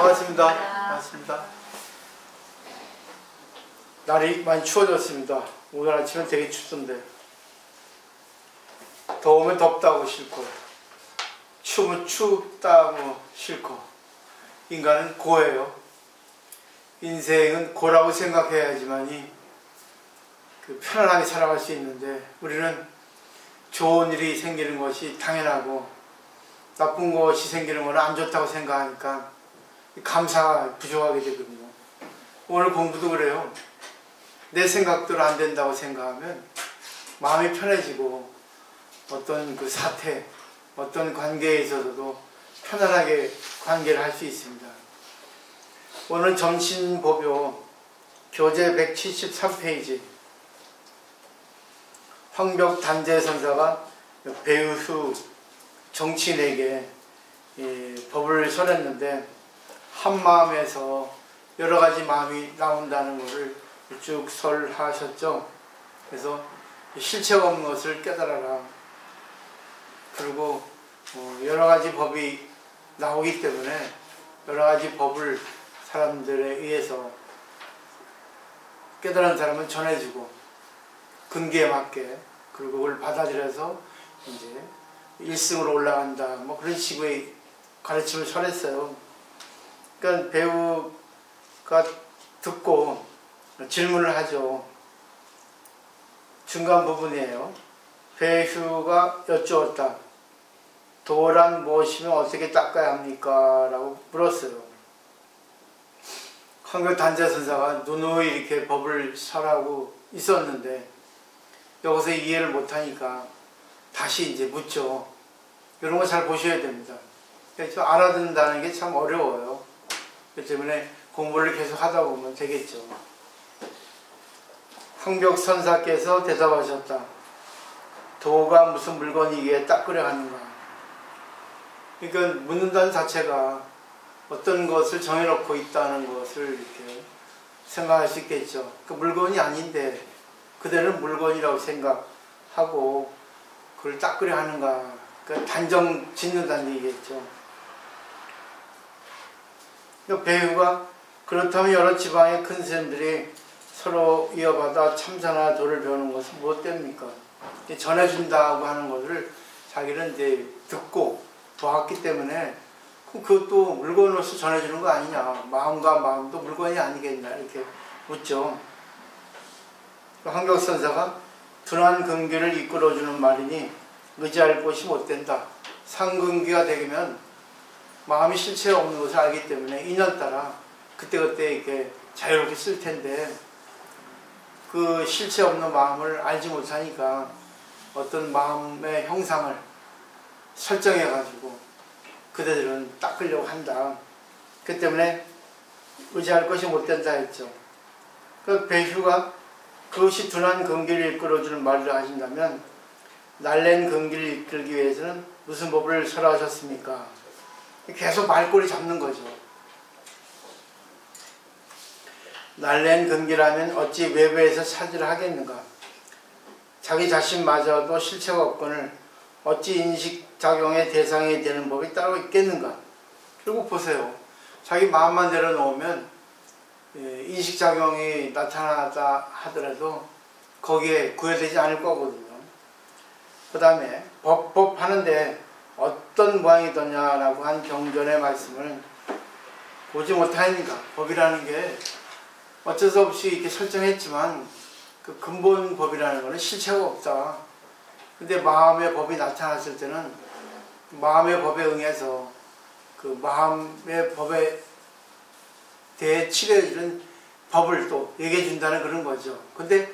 반갑습니다. 반갑습니다. 날이 많이 추워졌습니다. 오늘 아침은 되게 춥던데, 더우면 덥다고 싫고 추우면 춥다고 싫고, 인간은 고예요. 인생은 고라고 생각해야지만이 편안하게 살아갈 수 있는데, 우리는 좋은 일이 생기는 것이 당연하고 나쁜 것이 생기는 건 안 좋다고 생각하니까 감사가 부족하게 되거든요. 오늘 공부도 그래요. 내 생각대로 안 된다고 생각하면 마음이 편해지고, 어떤 그 사태, 어떤 관계에 있어서도 편안하게 관계를 할 수 있습니다. 오늘 정신보묘 교재 173페이지, 황벽 단재 선사가 배후 정치인에게 법을 설했는데, 한 마음에서 여러 가지 마음이 나온다는 것을 쭉 설하셨죠. 그래서 실체가 없는 것을 깨달아라. 그리고 여러 가지 법이 나오기 때문에 여러 가지 법을 사람들에 의해서 깨달은 사람은 전해주고, 근기에 맞게, 그리고 그걸 받아들여서 이제 일승으로 올라간다, 뭐 그런 식의 가르침을 설했어요. 그러니까 배우가 듣고 질문을 하죠. 중간 부분이에요. 배후가 여쭈었다. 도란 무엇이면 어떻게 닦아야 합니까? 라고 물었어요. 황벽 단재 선사가 누누이 이렇게 법을 설하고 있었는데, 여기서 이해를 못하니까 다시 이제 묻죠. 이런 거 잘 보셔야 됩니다. 그래서 알아듣는다는 게 참 어려워요. 그렇기 때문에 공부를 계속 하다 보면 되겠죠. 황벽 선사께서 대답하셨다. 도가 무슨 물건이기에 닦으려 하는가. 그러니까 묻는다는 자체가 어떤 것을 정해놓고 있다는 것을 이렇게 생각할 수 있겠죠. 그 물건이 아닌데 그대는 물건이라고 생각하고 그걸 닦으려 하는가. 그 단정 짓는다는 얘기겠죠. 배후가 그렇다면 여러 지방의 큰 스님들이 서로 이어받아 참선하나 도를 배우는 것은 무엇 때문입니까? 전해준다고 하는 것을 자기는 이제 듣고 보았기 때문에, 그것도 물건으로서 전해주는 거 아니냐. 마음과 마음도 물건이 아니겠냐. 이렇게 묻죠. 황벽 선사가 둔한 근기를 이끌어주는 말이니 의지할 곳이 못 된다. 상근기가 되면 마음이 실체 없는 것을 알기 때문에 인연따라 그때그때 이렇게 자유롭게 쓸 텐데, 그 실체 없는 마음을 알지 못하니까 어떤 마음의 형상을 설정해 가지고 그대들은 닦으려고 한다. 그 때문에 의지할 것이 못 된다 했죠. 그 배후가 그것이 둔한 근기를 이끌어주는 말을 하신다면, 날랜 근기를 이끌기 위해서는 무슨 법을 설하셨습니까? 계속 말꼬리 잡는 거죠. 날랜 근기라면 어찌 외부에서 차지를 하겠는가? 자기 자신마저도 실체가 없거늘 어찌 인식작용의 대상이 되는 법이 따로 있겠는가? 그리고 보세요. 자기 마음만 내려놓으면 인식작용이 나타나다 하더라도 거기에 구애되지 않을 거거든요. 그 다음에 법 하는데 어떤 모양이더냐라고 한 경전의 말씀을 보지 못하니까, 법이라는 게 어쩔 수 없이 이렇게 설정했지만 그 근본 법이라는 것은 실체가 없다. 근데 마음의 법이 나타났을 때는 마음의 법에 응해서 그 마음의 법에 대해 치료해주는 법을 또 얘기해 준다는 그런 거죠. 근데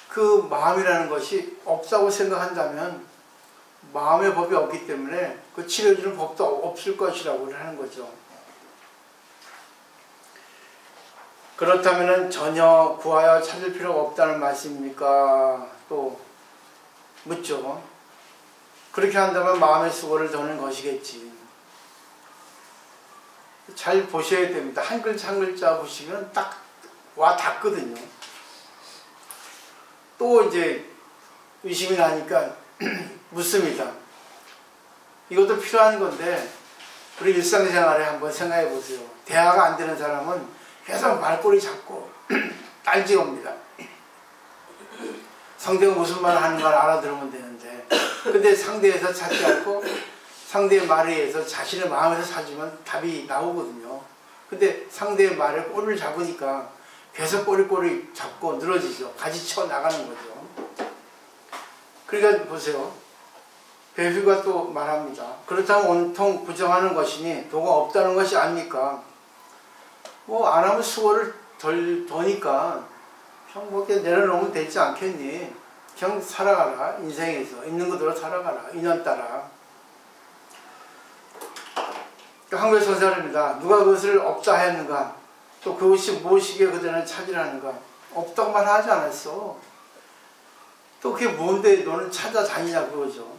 그 마음이라는 것이 없다고 생각한다면 마음의 법이 없기 때문에 그 치료해주는 법도 없을 것이라고 하는 거죠. 그렇다면 전혀 구하여 찾을 필요가 없다는 말씀입니까? 또 묻죠. 그렇게 한다면 마음의 수고를 더는 것이겠지. 잘 보셔야 됩니다. 한 글자 한 글자 보시면 딱 와 닿거든요. 또 이제 의심이 나니까 묻습니다. 이것도 필요한 건데 우리 일상생활에 한번 생각해 보세요. 대화가 안 되는 사람은 계속 말꼬리 잡고 딴지겁니다. 상대가 무슨 말 하는 걸 알아들으면 되는데, 근데 상대에서 찾지 않고 상대의 말에 의해서 자신의 마음에서 찾으면 답이 나오거든요. 근데 상대의 말에 꼬리를 잡으니까 계속 꼬리꼬리 잡고 늘어지죠. 가지쳐 나가는 거죠. 그러니까 보세요. 배후가 또 말합니다. 그렇다면 온통 부정하는 것이니 도가 없다는 것이 아닙니까? 뭐 안 하면 수고를 덜 더니까 그냥 뭐 이렇게 내려놓으면 되지 않겠니? 그냥 살아가라. 인생에서 있는 그대로 살아가라. 인연 따라. 한국의 선사입니다. 누가 그것을 없다 했는가? 또 그것이 무엇이기에 그들은 찾으라는가? 없다고 말하지 않았어. 또 그게 뭔데 너는 찾아다니냐 그거죠.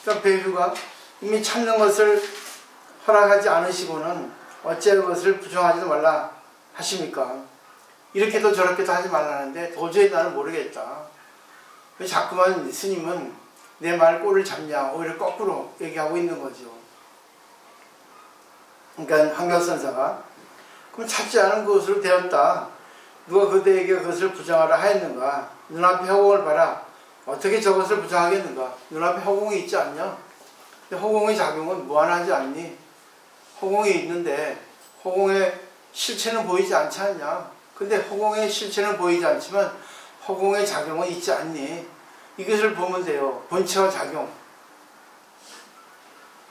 그러니까 배후가 이미 찾는 것을 허락하지 않으시고는 어째 그것을 부정하지도 말라 하십니까? 이렇게도 저렇게도 하지 말라는데 도저히 나는 모르겠다. 왜 자꾸만 스님은 내 말 꼴을 잡냐? 오히려 거꾸로 얘기하고 있는 거죠. 그러니까 한결선사가 그럼 찾지 않은 그것으로 되었다. 누가 그대에게 그것을 부정하라 하였는가? 눈앞에 허공을 봐라. 어떻게 저것을 부정하겠는가? 눈앞에 허공이 있지 않냐? 허공의 작용은 무한하지 않니? 허공이 있는데 허공의 실체는 보이지 않지 않냐? 근데 허공의 실체는 보이지 않지만 허공의 작용은 있지 않니? 이것을 보면 돼요. 본체와 작용.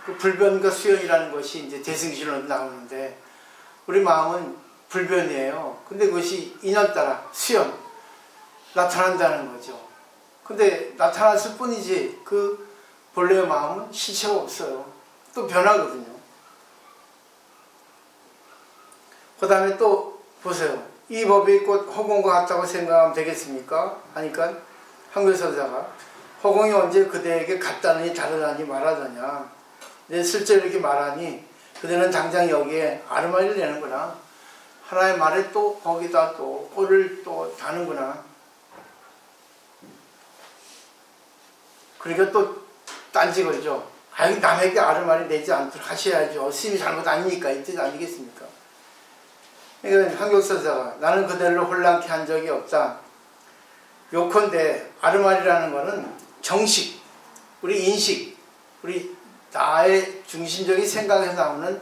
그 불변과 수연이라는 것이 이제 대승신으로 나오는데 우리 마음은 불변이에요. 근데 그것이 인연 따라 수연 나타난다는 거죠. 근데 나타났을 뿐이지 그 본래의 마음은 실체가 없어요. 또 변하거든요. 그 다음에 또 보세요. 이 법이 곧 허공과 같다고 생각하면 되겠습니까? 하니까 한글선사가 허공이 언제 그대에게 같다느니 다르다니 말하더냐. 내 실제로 이렇게 말하니 그대는 당장 여기에 아르마리를 내는구나. 하나의 말에 또 거기다 또 꼴을 또 다는구나. 그러니까 또 딴지 걸죠. 아니 남에게 아르마리 내지 않도록 하셔야죠. 스님이 잘못 아니니까 이 뜻 아니겠습니까? 그러니까 한국선사가 나는 그대를 혼란케 한 적이 없다. 요컨대 아르마리라는 거는 정식, 우리 인식, 우리 나의 중심적인 생각에서 나오는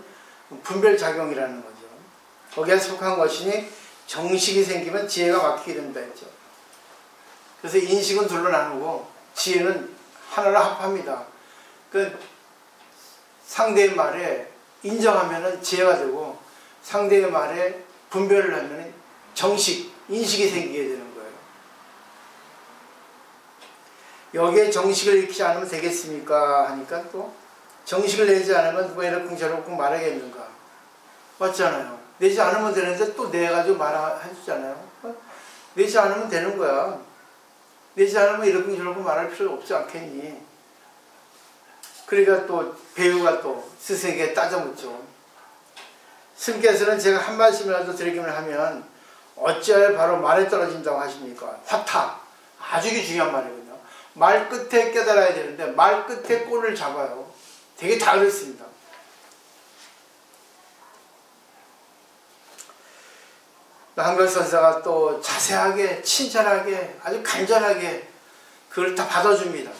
분별작용이라는 거죠. 거기에 속한 것이니 정식이 생기면 지혜가 막히게 된다 했죠. 그래서 인식은 둘로 나누고 지혜는 하나로 합합니다. 그 상대의 말에 인정하면 지혜가 되고 상대의 말에 분별을 하면 정식, 인식이 생기게 되는 거예요. 여기에 정식을 익히지 않으면 되겠습니까? 하니까 또 정식을 내지 않으면 누가 이렇쿵 저렇쿵 말하겠는가? 맞잖아요. 내지 않으면 되는데 또 내가지고 말해주잖아요. 내지 않으면 되는 거야. 내지 않으면 이렇쿵 저렇쿵 말할 필요 없지 않겠니? 그러니까 또 배우가 또 스승에게 따져묻죠. 스님께서는 제가 한 말씀이라도 드리기만 하면 어찌하여 바로 말에 떨어진다고 하십니까? 화타. 아주 중요한 말이거든요. 말 끝에 깨달아야 되는데 말 끝에 꼴을 잡아요. 되게 다 그랬습니다. 한글선사가 또 자세하게 친절하게 아주 간절하게 그걸 다 받아줍니다.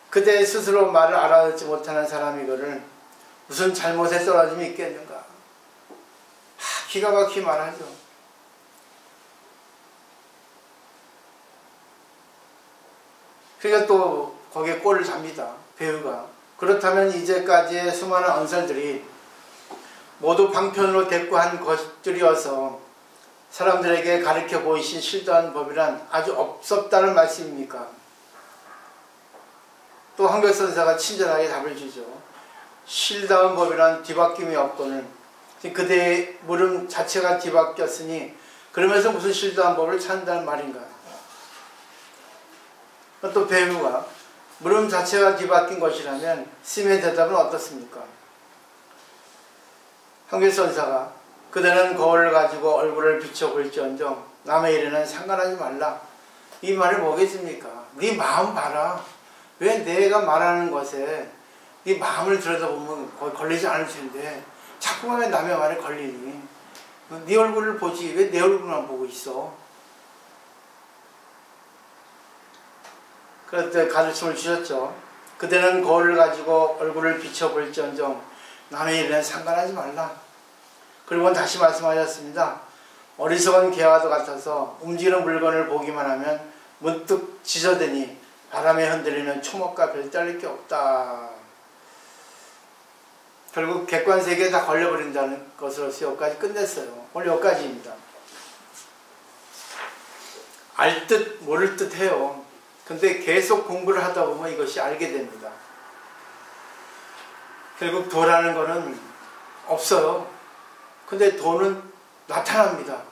그대 스스로 말을 알아듣지 못하는 사람이거를 무슨 잘못에 떨어짐이 있겠는가. 기가 막히게 말하죠. 그러니까 또 거기에 꼴을 잡니다. 배우가. 그렇다면 이제까지의 수많은 언설들이 모두 방편으로 대꾸한 것들이어서 사람들에게 가르쳐 보이신 실도한 법이란 아주 없었다는 말씀입니까? 또 한결선사가 친절하게 답을 주죠. 실다운 법이란 뒤바뀜이 없거늘 그대의 물음 자체가 뒤바뀌었으니 그러면서 무슨 실다운 법을 찾는다는 말인가? 또 배우가 물음 자체가 뒤바뀐 것이라면 스님의 대답은 어떻습니까? 한결선사가 그대는 거울을 가지고 얼굴을 비춰볼지언정 남의 일에는 상관하지 말라. 이 말이 뭐겠습니까? 네 마음 봐라. 왜 내가 말하는 것에 이 마음을 들여다보면 거의 걸리지 않을 텐데 자꾸만 왜 남의 말에 걸리니? 네 얼굴을 보지 왜 내 얼굴만 보고 있어? 그때 가르침을 주셨죠. 그대는 거울을 가지고 얼굴을 비춰볼지언정 남의 일에는 상관하지 말라. 그리고 다시 말씀하셨습니다. 어리석은 개와도 같아서 움직이는 물건을 보기만 하면 문득 지저대니 바람에 흔들리는 초목과 별 다를 게 없다. 결국 객관세계에 다 걸려버린다는 것으로서 여기까지 끝냈어요. 오늘 여기까지입니다. 알 듯 모를 듯 해요. 근데 계속 공부를 하다 보면 이것이 알게 됩니다. 결국 도라는 거는 없어요. 근데 도는 나타납니다.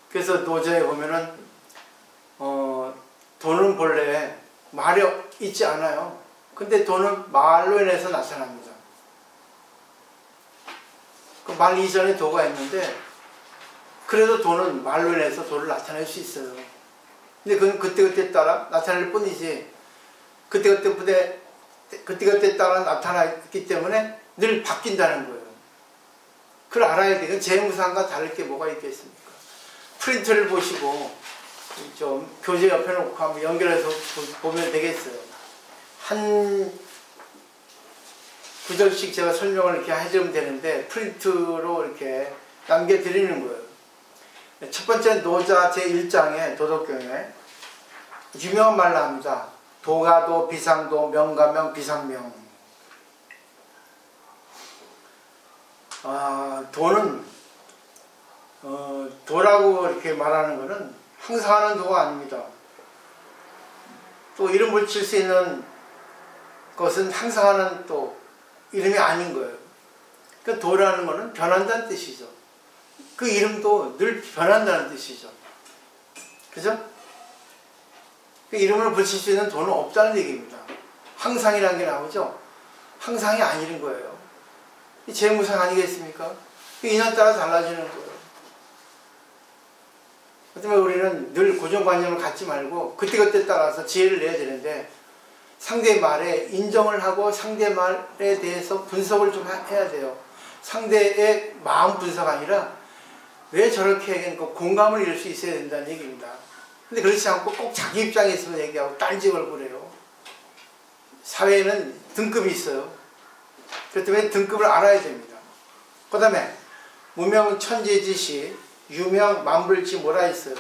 그래서 노저에 보면은 도는 본래 말이 있지 않아요. 근데 도는 말로 인해서 나타납니다. 그 말 이전에 도가 있는데 그래도 도는 말로 인해서 도를 나타낼 수 있어요. 근데 그건 그때그때 따라 나타낼 뿐이지 그때그때 따라 나타나기 때문에 늘 바뀐다는 거예요. 그걸 알아야 돼요. 재무상과 다를 게 뭐가 있겠습니까? 프린트를 보시고 좀 교재 옆에 놓고 한번 연결해서 보면 되겠어요. 한 구절씩 제가 설명을 이렇게 해주면 되는데 프린트로 이렇게 남겨드리는 거예요. 첫 번째 노자 제1장에 도덕경에 유명한 말로 합니다. 도가도, 비상도, 명가명, 비상명. 도는 도라고 이렇게 말하는 것은 항상 하는 도가 아닙니다. 또 이름 붙일 수 있는 것은 항상 하는 또 이름이 아닌 거예요. 그 도라는 것은 변한다는 뜻이죠. 그 이름도 늘 변한다는 뜻이죠. 그죠? 그 이름을 붙일 수 있는 도는 없다는 얘기입니다. 항상이라는 게 나오죠? 항상이 아닌 거예요. 이 재무상 아니겠습니까? 인연 따라 달라지는 거예요. 그 때문에 우리는 늘 고정관념을 갖지 말고 그때그때 따라서 지혜를 내야 되는데 상대의 말에 인정을 하고 상대의 말에 대해서 분석을 좀 해야 돼요. 상대의 마음 분석 아니라 왜 저렇게 얘기하니까 공감을 이룰 수 있어야 된다는 얘기입니다. 근데 그렇지 않고 꼭 자기 입장에 있으면 얘기하고 딴지 걸고 그래요. 사회에는 등급이 있어요. 그렇기 때문에 등급을 알아야 됩니다. 그 다음에 무명 천재지시 유명 만불지 뭐라 했어요.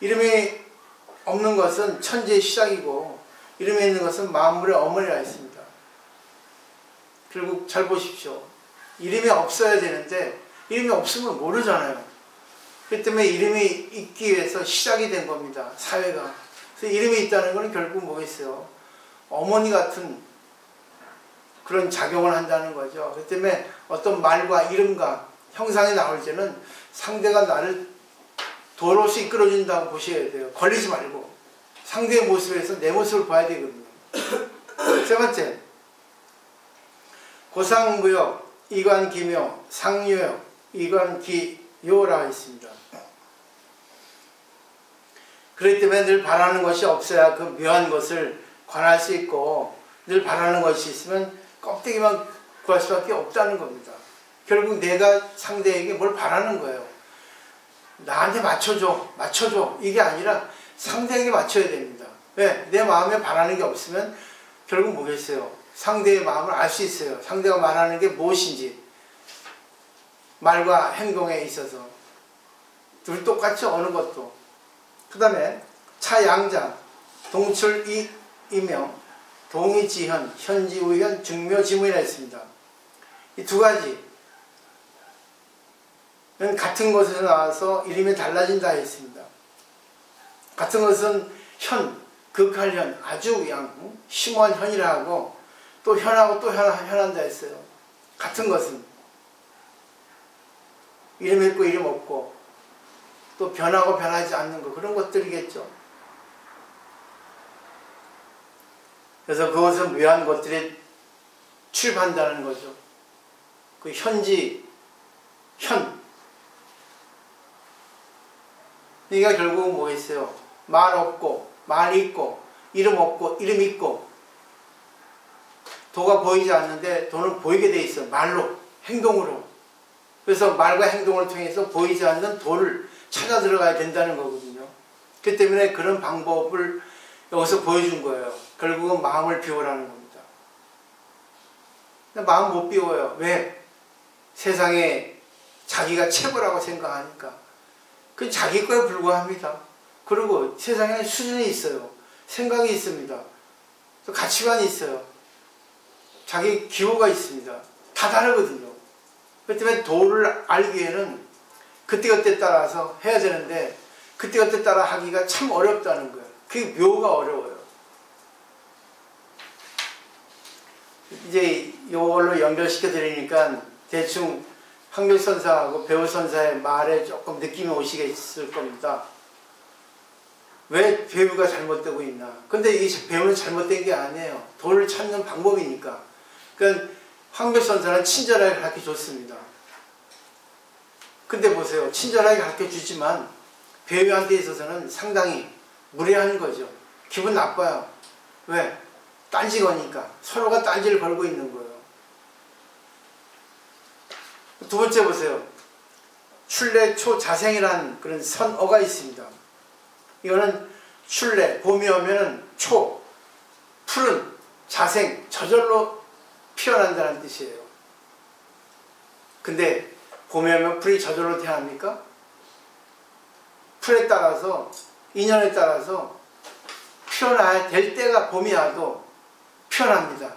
이름이 없는 것은 천재의 시작이고 이름이 있는 것은 만물의 어머니라 했습니다. 결국 잘 보십시오. 이름이 없어야 되는데 이름이 없으면 모르잖아요. 그렇기 때문에 이름이 있기 위해서 시작이 된 겁니다. 사회가. 그래서 이름이 있다는 것은 결국 뭐겠어요? 어머니 같은 그런 작용을 한다는 거죠. 그렇기 때문에 어떤 말과 이름과 형상이 나올 때는 상대가 나를 도로서 이끌어준다고 보셔야 돼요. 걸리지 말고 상대의 모습에서 내 모습을 봐야 되거든요. 세 번째, 고상무역, 이관기묘, 상유역, 이관기요라고 있습니다. 그렇기 때문에 늘 바라는 것이 없어야 그 묘한 것을 관할 수 있고 늘 바라는 것이 있으면 껍데기만 구할 수밖에 없다는 겁니다. 결국 내가 상대에게 뭘 바라는 거예요. 나한테 맞춰줘 이게 아니라 상대에게 맞춰야 됩니다. 왜? 내 마음에 바라는 게 없으면 결국 뭐겠어요? 상대의 마음을 알 수 있어요. 상대가 말하는 게 무엇인지 말과 행동에 있어서 둘 똑같죠. 어느 것도. 그 다음에 차양자 동출이명 동의지현 현지우현 중묘지문이라 했습니다. 이 두 가지 같은 곳에서 나와서 이름이 달라진다 했습니다. 같은 것은 현, 극할현, 아주 그냥 심오한 현이라 하고 또 현하고 또 현한다 했어요. 같은 것은 이름 있고 이름 없고 또 변하고 변하지 않는 거 그런 것들이겠죠. 그래서 그것은 묘한 것들이 출입한다는 거죠. 그 현지, 현. 이게 결국은 뭐겠어요? 말 없고, 말 있고, 이름 없고, 이름 있고, 도가 보이지 않는데 도는 보이게 돼 있어. 말로, 행동으로. 그래서 말과 행동을 통해서 보이지 않는 도를 찾아 들어가야 된다는 거거든요. 그 때문에 그런 방법을 여기서 보여준 거예요. 결국은 마음을 비우라는 겁니다. 근데 마음 못 비워요. 왜? 세상에 자기가 최고라고 생각하니까. 그건 자기 거에 불과합니다. 그리고 세상에는 수준이 있어요. 생각이 있습니다. 또 가치관이 있어요. 자기 기호가 있습니다. 다 다르거든요. 그렇기 때문에 도를 알기에는 그때그때 따라서 해야 되는데 그때그때 따라 하기가 참 어렵다는 거예요. 그게 묘가 어려워요. 이제 이걸로 연결시켜 드리니까 대충 황교선사하고 배우선사의 말에 조금 느낌이 오시겠을 겁니다. 왜 배우가 잘못되고 있나? 근데 이 배우는 잘못된 게 아니에요. 도를 찾는 방법이니까. 그러니까 황교선사는 친절하게 가르쳐 줬습니다. 근데 보세요. 친절하게 가르쳐 주지만 배우한테 있어서는 상당히 무례한 거죠. 기분 나빠요. 왜? 딴지 거니까. 서로가 딴지를 걸고 있는 거예요. 두 번째 보세요. 출래 초자생이라는 그런 선어가 있습니다. 이거는 출래, 봄이 오면은 초, 푸른, 자생, 저절로 피어난다는 뜻이에요. 근데 봄이 오면 풀이 저절로 태어납니까? 풀에 따라서, 인연에 따라서 피어나야 될 때가 봄이 와도 피어납니다.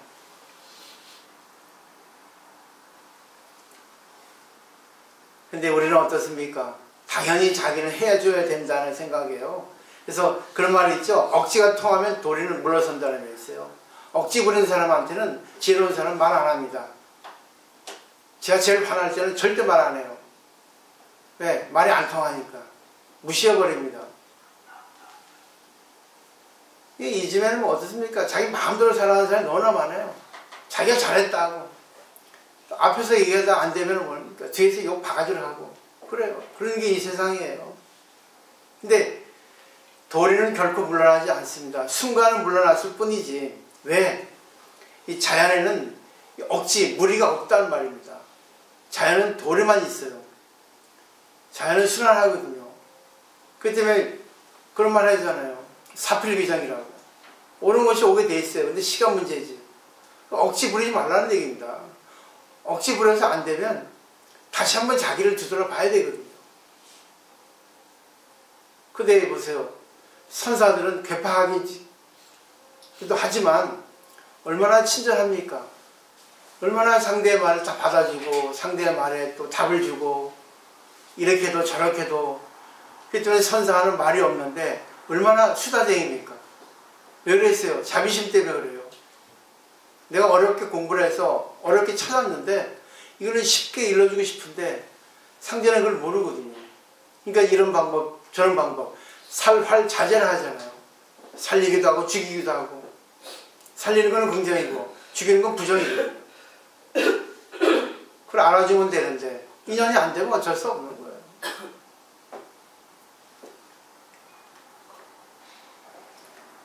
근데 우리는 어떻습니까? 당연히 자기는 해줘야 된다는 생각이에요. 그래서 그런 말이 있죠. 억지가 통하면 도리는 물러선다는 게 있어요. 억지 부리는 사람한테는 지혜로운 사람은 말 안 합니다. 제가 제일 화날 때는 절대 말 안 해요. 왜? 말이 안 통하니까. 무시해버립니다. 이쯤에는 뭐 어떻습니까? 자기 마음대로 살아가는 사람이 너무나 많아요. 자기가 잘했다고. 앞에서 얘기하다 안 되면 뭡니까? 뒤에서 욕 바가지를 하고. 그래요. 그런 게 이 세상이에요. 근데 도리는 결코 물러나지 않습니다. 순간은 물러났을 뿐이지. 왜? 이 자연에는 억지, 무리가 없다는 말입니다. 자연은 도리만 있어요. 자연은 순환하거든요. 그렇기 때문에 그런 말 하잖아요. 사필귀정이라고. 오는 것이 오게 돼 있어요. 근데 시간 문제지. 억지 부리지 말라는 얘기입니다. 억지 부려서 안 되면 다시 한번 자기를 뒤돌아봐야 되거든요. 근데 보세요. 선사들은 괴팍하기도 하지만 얼마나 친절합니까? 얼마나 상대의 말을 다 받아주고 상대의 말에 또 답을 주고 이렇게도 저렇게도. 그렇기 때문에 선사하는 말이 없는데 얼마나 수다쟁입니까? 왜 그랬어요? 자비심 때문에 그래요. 내가 어렵게 공부를 해서 어렵게 찾았는데 이거는 쉽게 일러주고 싶은데 상대는 그걸 모르거든요. 그러니까 이런 방법 저런 방법 살활 자제를 하잖아요. 살리기도 하고 죽이기도 하고. 살리는 건 긍정이고 죽이는 건 부정이고. 그걸 알아주면 되는데 인연이 안 되면 어쩔 수 없는 거예요.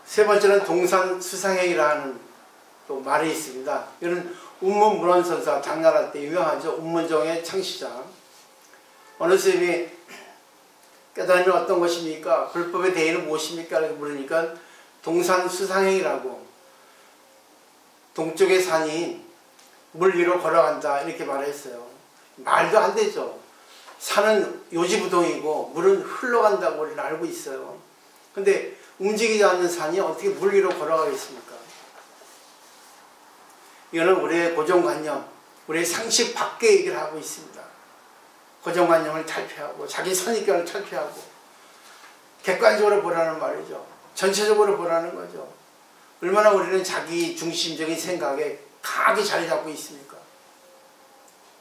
세 번째는 동산수상행이라는 또 말이 있습니다. 이는 운문문헌선사 당나라 때 유명하죠. 운문종의 창시자. 어느 스님이 깨달음이 어떤 것입니까? 불법의 대의는 무엇입니까? 이렇게 물으니까 동산수상행이라고. 동쪽의 산이 물 위로 걸어간다 이렇게 말했어요. 말도 안 되죠. 산은 요지부동이고 물은 흘러간다고 우리는 알고 있어요. 근데 움직이지 않는 산이 어떻게 물 위로 걸어가겠습니까? 이거는 우리의 고정관념, 우리의 상식 밖의 얘기를 하고 있습니다. 고정관념을 탈피하고 자기 선입견을 탈피하고 객관적으로 보라는 말이죠. 전체적으로 보라는 거죠. 얼마나 우리는 자기 중심적인 생각에 강하게 자리 잡고 있습니까?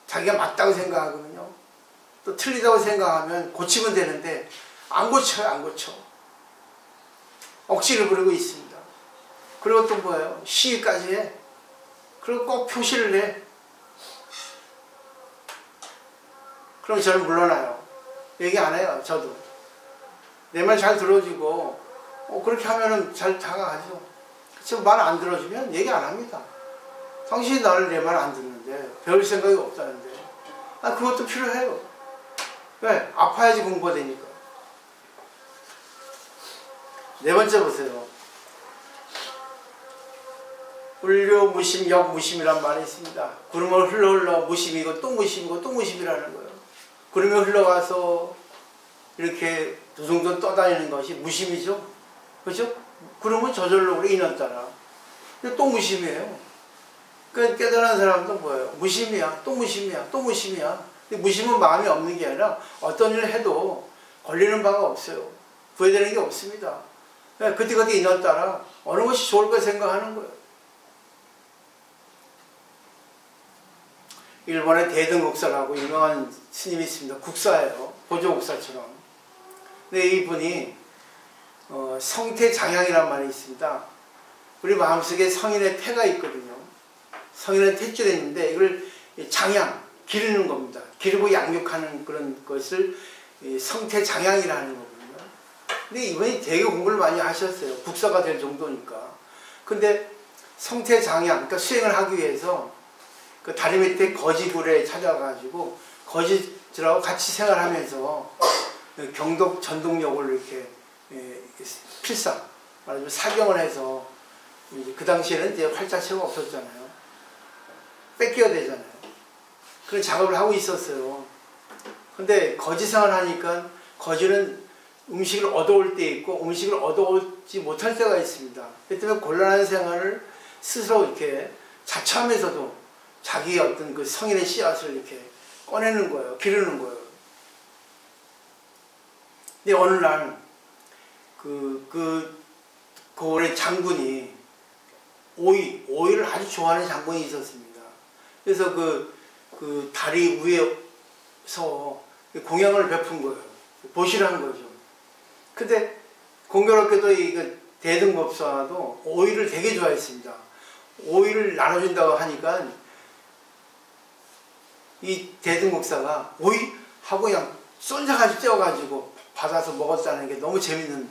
자기가 맞다고 생각하거든요. 또 틀리다고 생각하면 고치면 되는데 안 고쳐요. 안 고쳐. 억지를 부리고 있습니다. 그리고 또 뭐예요? 시위까지 해. 그리고 꼭 표시를 내. 그럼 저는 물러나요. 얘기 안 해요. 저도. 내 말 잘 들어주고 그렇게 하면은 잘 다가가죠. 그렇죠. 말 안 들어주면 얘기 안 합니다. 당신이 나를 내 말 안 듣는데, 배울 생각이 없다는데. 아, 그것도 필요해요. 왜? 아파야지 공부가 되니까. 네 번째 보세요. 울려 무심 역무심이란 말이 있습니다. 구름을 흘러 무심이고 또 무심이고 또 무심이라는 거예요. 구름이 흘러가서 이렇게 두둥둥 떠다니는 것이 무심이죠. 그렇죠? 구름은 저절로 우리 인원 따라. 근데 또 무심이에요. 그 깨달은 사람도 뭐예요? 무심이야, 또 무심이야, 또 무심이야. 무심은 마음이 없는 게 아니라 어떤 일을 해도 걸리는 바가 없어요. 후회되는 게 없습니다. 그때그때 인원 따라 어느 것이 좋을 거 생각하는 거예요. 일본의 대등국사라고 유명한 스님이 있습니다. 국사예요. 보조국사처럼. 근데 이분이 성태장향이라는 말이 있습니다. 우리 마음속에 성인의 태가 있거든요. 성인의 태줄에 있는데 이걸 장향, 기르는 겁니다. 기르고 양육하는 그런 것을 성태장향이라는 거거든요. 근데 이분이 되게 공부를 많이 하셨어요. 국사가 될 정도니까. 근데 성태장향, 그러니까 수행을 하기 위해서 그 다리 밑에 거지굴에 찾아가지고 거지들하고 같이 생활하면서 경독 전동력을 이렇게 필사, 말하자면 사경을 해서 그 당시에는 이제 활자체가 없었잖아요. 뺏겨야 되잖아요. 그런 작업을 하고 있었어요. 근데 거지 생활을 하니까 거지는 음식을 얻어올 때 있고 음식을 얻어오지 못할 때가 있습니다. 그 때문에 곤란한 생활을 스스로 이렇게 자처하면서도 자기의 어떤 그 성인의 씨앗을 이렇게 꺼내는 거예요. 기르는 거예요. 근데 어느 날, 고을의 장군이 오이를 아주 좋아하는 장군이 있었습니다. 그래서 그 다리 위에서 공양을 베푼 거예요. 보시라는 거죠. 근데 공교롭게도 이 대등법사도 오이를 되게 좋아했습니다. 오이를 나눠준다고 하니까 이 대등목사가 오이하고 그냥 쏜자가지고 쪄가지고 받아서 먹었다는 게 너무 재밌는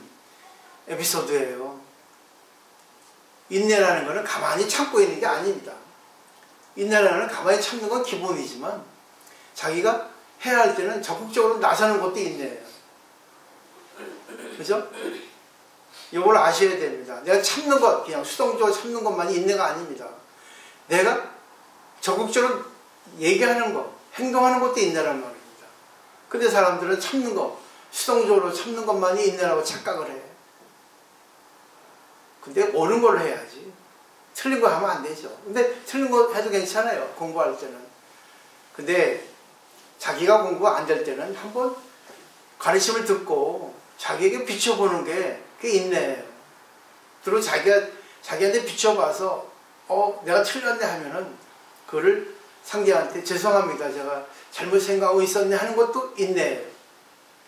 에피소드예요. 인내라는 것은 가만히 참고 있는 게 아닙니다. 인내라는 건 가만히 참는 건 기본이지만 자기가 해야 할 때는 적극적으로 나서는 것도 인내예요. 그죠? 이걸 아셔야 됩니다. 내가 참는 것, 그냥 수동적으로 참는 것만이 인내가 아닙니다. 내가 적극적으로 얘기하는 것, 행동하는 것도 인내란 말입니다. 근데 사람들은 참는 것, 수동적으로 참는 것만이 인내라고 착각을 해. 근데 옳은 걸로 해야지. 틀린 거 하면 안 되죠. 근데 틀린 거 해도 괜찮아요. 공부할 때는. 근데 자기가 공부가 안 될 때는 한번 가르침을 듣고 자기에게 비춰보는 게 그게 인내예요. 그리고 자기한테 비춰봐서 내가 틀렸네 하면은 그거를 상대한테 죄송합니다. 제가 잘못 생각하고 있었네 하는 것도 인내예요.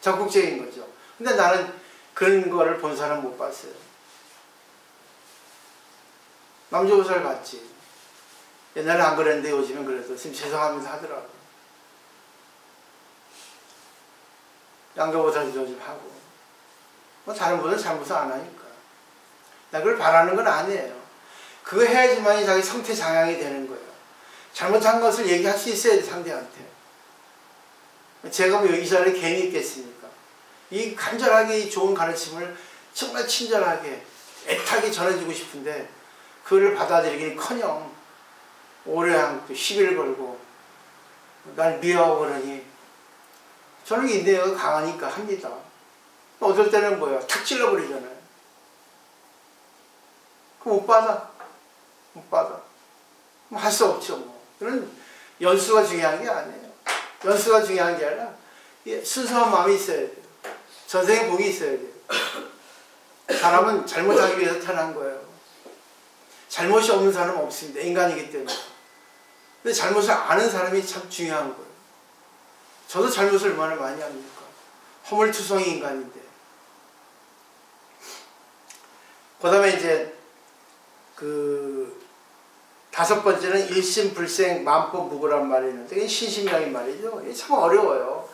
적극적인 거죠. 근데 나는 그런 거를 본 사람 못 봤어요. 남조보살 봤지. 옛날에 안 그랬는데 요즘은 그래도 지금 죄송합니다 하더라고. 양조보살도 요즘 하고. 뭐 다른 분은 잘못을 안 하니까. 나 그걸 바라는 건 아니에요. 그거 해야지만이 자기 성태장향이 되는 거예요. 잘못한 것을 얘기할 수 있어야 돼, 상대한테. 제가 뭐 여기 자리에 괜히 있겠습니까? 이 간절하게 좋은 가르침을 정말 친절하게 애타게 전해주고 싶은데 그거를 받아들이기는커녕 오래 한 시비를 걸고 날 미워하고 그러니 저는 인내가 강하니까 합니다. 어떨 때는 뭐야? 탁 찔러버리잖아요. 그럼 못 받아. 못 받아. 뭐 할 수 없죠. 뭐. 그런 연수가 중요한 게 아니에요. 연수가 중요한 게 아니라 순수한 마음이 있어야 돼요. 전생에 복이 있어야 돼요. 사람은 잘못하기 위해서 태어난 거예요. 잘못이 없는 사람은 없습니다. 인간이기 때문에. 근데 잘못을 아는 사람이 참 중요한 거예요. 저도 잘못을 얼마나 많이 합니까? 허물투성이 인간인데. 그 다음에 이제 다섯 번째는 일심불생 만법무고란 말이 있는데 이게 신심이라는 말이죠. 이게 참 어려워요.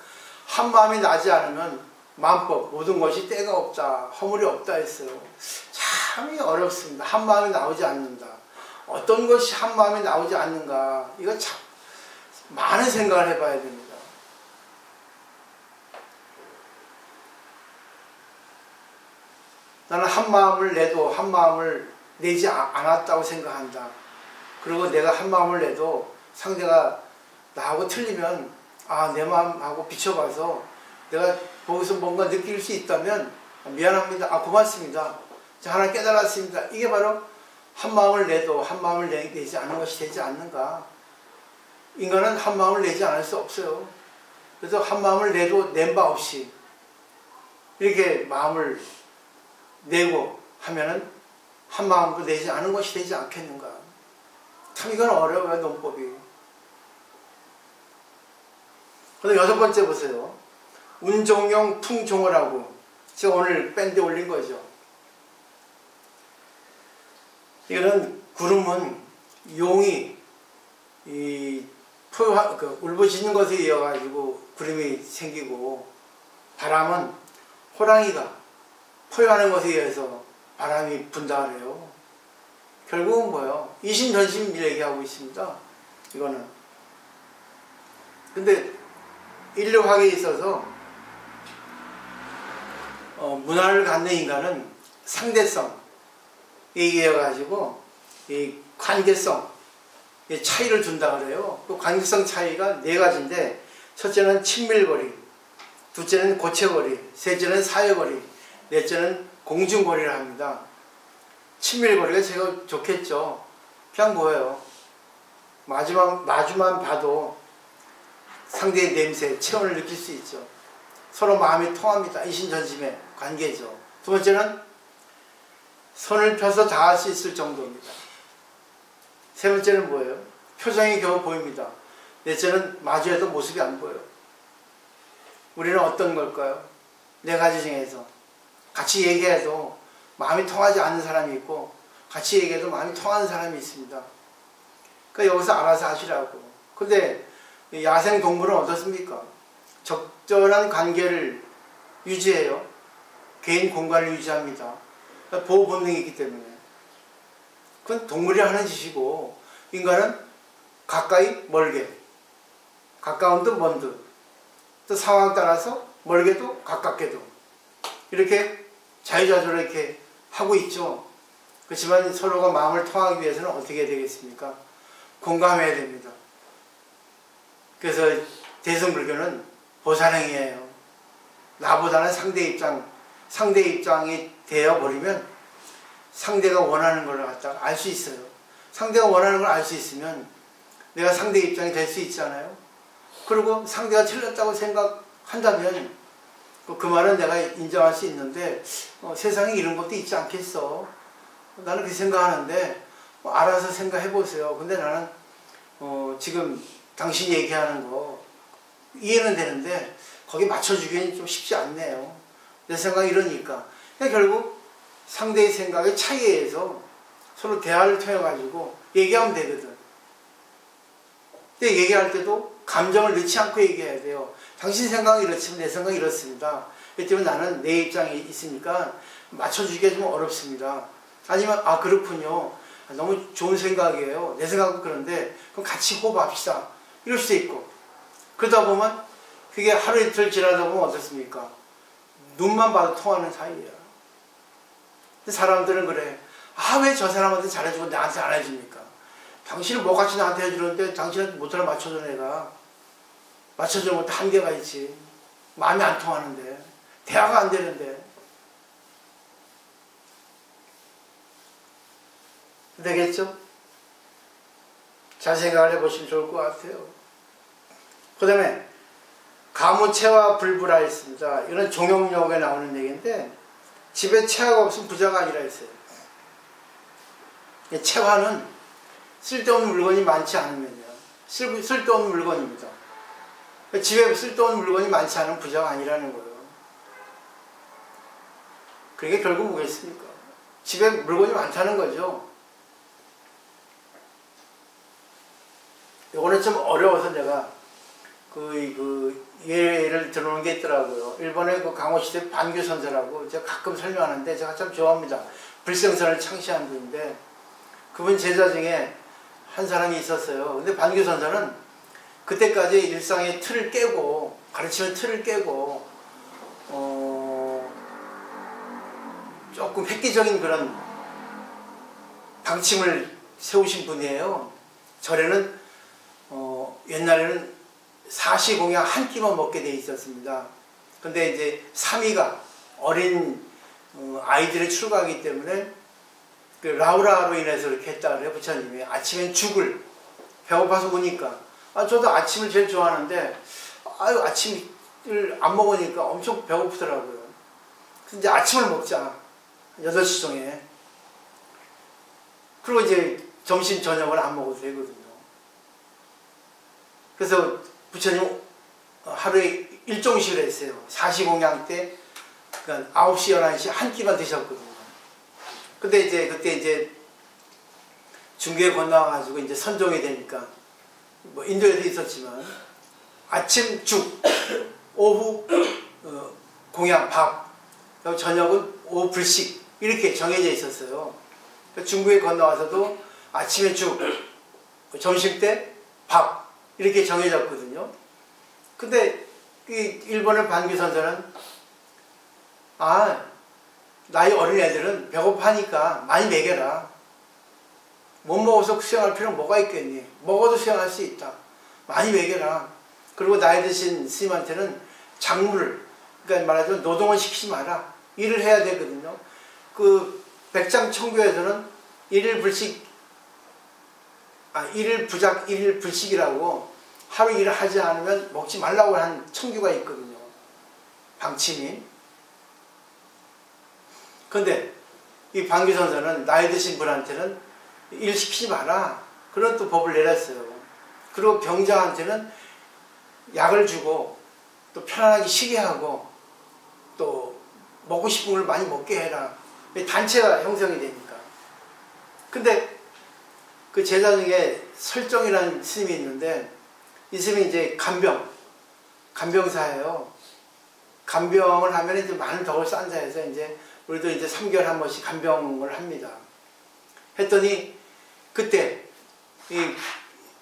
한 마음이 나지 않으면 만법, 모든 것이 때가 없다, 허물이 없다 했어요. 참 어렵습니다. 한 마음이 나오지 않는다. 어떤 것이 한 마음에 나오지 않는가. 이거 참 많은 생각을 해봐야 됩니다. 나는 한 마음을 내도 한 마음을 내지 않았다고 생각한다. 그리고 내가 한 마음을 내도 상대가 나하고 틀리면 내 마음하고 비춰봐서 내가 거기서 뭔가 느낄 수 있다면 미안합니다. 고맙습니다. 자, 하나 깨달았습니다. 이게 바로 한 마음을 내도 한 마음을 내지 않는 것이 되지 않는가. 인간은 한 마음을 내지 않을 수 없어요. 그래서 한 마음을 내도 낸 바 없이 이렇게 마음을 내고 하면은 한 마음도 내지 않은 것이 되지 않겠는가. 참 이건 어려워요, 논법이. 그다음 여섯 번째 보세요. 운종용 풍종어라고 제가 오늘 밴드에 올린 거죠. 이거는 구름은 용이 울부짖는 것에 이어가지고 구름이 생기고, 바람은 호랑이가 포효하는 것에 의해서 바람이 분다 그래요. 결국은 뭐예요? 이심전심 얘기하고 있습니다. 이거는. 근데 인류학에 있어서 문화를 갖는 인간은 상대성에 의해가지고 이 관계성, 차이를 둔다 그래요. 그 관계성 차이가 네 가지인데, 첫째는 친밀거리, 둘째는 고체거리, 셋째는 사회거리, 넷째는 공중거리를 합니다. 친밀거리가 제가 좋겠죠. 그냥 뭐예요? 마주만 봐도 상대의 냄새, 체온을 느낄 수 있죠. 서로 마음이 통합니다. 이심전심의 관계죠. 두 번째는 손을 펴서 닿을 수 있을 정도입니다. 세 번째는 뭐예요? 표정이 겨우 보입니다. 넷째는 마주해도 모습이 안 보여요. 우리는 어떤 걸까요? 네 가지 중에서 같이 얘기해도 마음이 통하지 않는 사람이 있고, 같이 얘기해도 마음이 통하는 사람이 있습니다. 그러니까 여기서 알아서 하시라고. 근데 야생 동물은 어떻습니까? 적절한 관계를 유지해요. 개인 공간을 유지합니다. 보호 본능이 있기 때문에. 그건 동물이 하는 짓이고, 인간은 가까이 멀게, 가까운 듯 먼 듯, 또 상황 따라서 멀게도 가깝게도 이렇게 자유자재로 이렇게 하고 있죠. 그렇지만 서로가 마음을 통하기 위해서는 어떻게 해야 되겠습니까? 공감해야 됩니다. 그래서 대승불교는 보살행이에요. 나보다는 상대 입장이 되어버리면 상대가 원하는 걸 갖다가 알 수 있어요. 상대가 원하는 걸 알 수 있으면 내가 상대 입장이 될 수 있잖아요. 그리고 상대가 틀렸다고 생각한다면 그 말은 내가 인정할 수 있는데, 세상에 이런 것도 있지 않겠어. 나는 그렇게 생각하는데 알아서 생각해 보세요. 근데 나는 지금 당신이 얘기하는 거 이해는 되는데 거기 맞춰주기엔 좀 쉽지 않네요. 내 생각이 이러니까. 그러니까 결국 상대의 생각의 차이에 의해서 서로 대화를 통해 가지고 얘기하면 되거든. 근데 얘기할 때도 감정을 넣지 않고 얘기해야 돼요. 당신 생각이 이렇지만 내 생각이 이렇습니다. 그렇기 때문에 나는 내 입장이 있으니까 맞춰주기가 좀 어렵습니다. 아니면 그렇군요. 너무 좋은 생각이에요. 내 생각은 그런데 그럼 같이 호흡합시다. 이럴 수도 있고. 그러다 보면 그게 하루 이틀 지나다 보면 어떻습니까? 눈만 봐도 통하는 사이야. 근데 사람들은 그래. 왜 저 사람한테 잘해주고 나한테 안 해줍니까? 당신은 뭐같이 나한테 해주는데 당신한테 못하나 맞춰줘. 내가 맞춰주는 것도 한계가 있지. 마음이 안 통하는데, 대화가 안 되는데. 되겠죠? 잘 생각을 해보시면 좋을 것 같아요. 그 다음에 가무체와 불부라 있습니다. 이건 종용역에 나오는 얘기인데, 집에 체화가 없으면 부자가 아니라 했어요. 체화는 쓸데없는 물건이 많지 않으면요. 쓸데없는 물건입니다. 집에 쓸데없는 물건이 많지 않으면 부자가 아니라는 거예요. 그게 결국 뭐겠습니까? 집에 물건이 많다는 거죠. 이거는 좀 어려워서 내가 예를 들어놓은 게 있더라고요. 일본의 강호시대 반규선사라고 제가 가끔 설명하는데 제가 참 좋아합니다. 불생선을 창시한 분인데, 그분 제자 중에 한 사람이 있었어요. 근데 반규 선사는 그때까지 일상의 틀을 깨고, 가르치는 틀을 깨고 조금 획기적인 그런 방침을 세우신 분이에요. 절에는 옛날에는 사시공양 한 끼만 먹게 돼 있었습니다. 근데 이제 삼위가 어린 아이들의 출가하기 때문에 그 라우라로 인해서 이렇게 했다 그래요. 부처님이 아침엔 죽을, 배고파서 오니까, 저도 아침을 제일 좋아하는데 아침을 안 먹으니까 엄청 배고프더라고요. 그래서 이제 아침을 먹자, 8시경에. 그리고 이제 점심 저녁을 안 먹어도 되거든요. 그래서 부처님 하루에 일종식을 했어요. 사시공양 때 그러니까 9시, 11시 한 끼만 드셨거든요. 근데 이제 그때 이제 중국에 건너와가지고 이제 선종이 되니까, 뭐 인도에도 있었지만 아침 죽, 오후 공양 밥, 그리고 저녁은 오후 불식 이렇게 정해져 있었어요. 그러니까 중국에 건너와서도 아침에 죽, 점심 때 밥 이렇게 정해졌거든요. 근데 이 일본의 반규 선사는 나이 어린 애들은 배고파니까 많이 먹여라. 못 먹어서 수행할 필요는 뭐가 있겠니? 먹어도 수행할 수 있다. 많이 먹여라. 그리고 나이 드신 스님한테는 작물을, 그러니까 말하자면 노동을 시키지 마라. 일을 해야 되거든요. 그 백장청교에서는 일일 부작, 일일 불식이라고 하루 일을 하지 않으면 먹지 말라고 한 청규가 있거든요. 방침이. 근데 이 반규 선사는 나이 드신 분한테는 일 시키지 마라. 그런 또 법을 내렸어요. 그리고 병자한테는 약을 주고 또 편안하게 쉬게 하고 또 먹고 싶은 걸 많이 먹게 해라. 단체가 형성이 되니까. 근데 그 제자 중에 설정이라는 스님이 있는데, 이 스님이 이제 간병사예요. 간병을 하면 이제 많은 덕을 쌓는다 해서 이제 우리도 이제 3개월에 한 번씩 간병을 합니다. 했더니 그때 이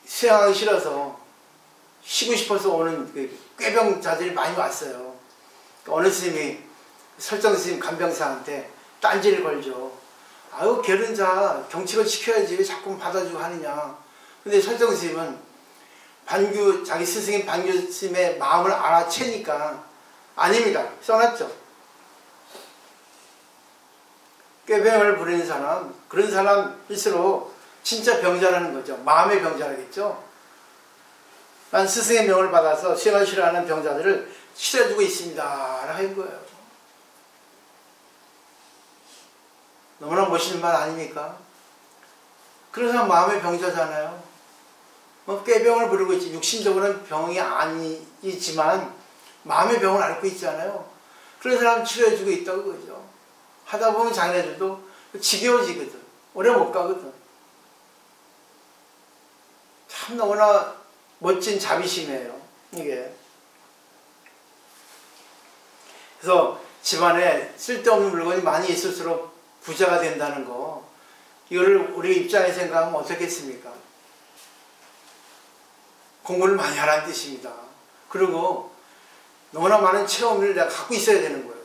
수행하기 싫어서 쉬고 싶어서 오는 그 꾀병자들이 많이 왔어요. 어느 스님이 설정 스님 간병사한테 딴지를 걸죠. 게으른 자 경칙을 지켜야지 왜 자꾸 받아주고 하느냐. 근데 설정 스님은 자기 스승인 반규 스님의 마음을 알아채니까 아닙니다. 써놨죠. 꾀병을 부리는 사람, 그런 사람일수록 진짜 병자라는 거죠. 마음의 병자라겠죠. 난 스승의 명을 받아서 수행을 싫어하는 병자들을 치료해주고 있습니다 라고 한 거예요. 너무나 멋있는 말 아닙니까? 그런 사람 마음의 병자잖아요. 꾀병을 부리고 있지. 육신적으로는 병이 아니지만 마음의 병을 앓고 있잖아요. 그런 사람 치료해주고 있다고 그러죠. 하다 보면 자기네들도 지겨워지거든. 오래 못 가거든. 참 너무나 멋진 자비심이에요, 이게. 그래서 집안에 쓸데없는 물건이 많이 있을수록 부자가 된다는 거, 이거를 우리 입장에 생각하면 어떻겠습니까? 공부를 많이 하라는 뜻입니다. 그리고 너무나 많은 체험을 내가 갖고 있어야 되는 거예요.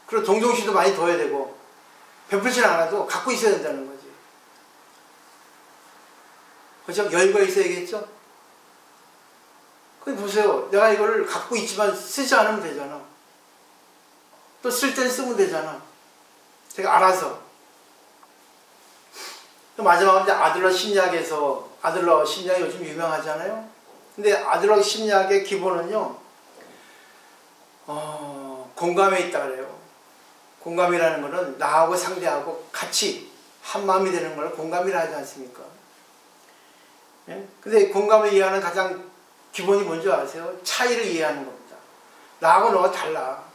그리고 동정심도 많이 둬야 되고, 베풀진 않아도 갖고 있어야 된다는 거지. 그렇죠? 여유가 있어야겠죠? 근데 보세요. 내가 이거를 갖고 있지만 쓰지 않으면 되잖아. 또 쓸 땐 쓰면 되잖아. 제가 알아서. 또 마지막으로 이제 아들러 심리학에서, 아들러 심리학이 요즘 유명하잖아요. 근데 아들러 심리학의 기본은요, 공감에 있다 그래요. 공감이라는 거는 나하고 상대하고 같이 한 마음이 되는 걸 공감이라 하지 않습니까? 예? 근데 공감을 이해하는 가장 기본이 뭔지 아세요? 차이를 이해하는 겁니다. 나하고 너가 달라.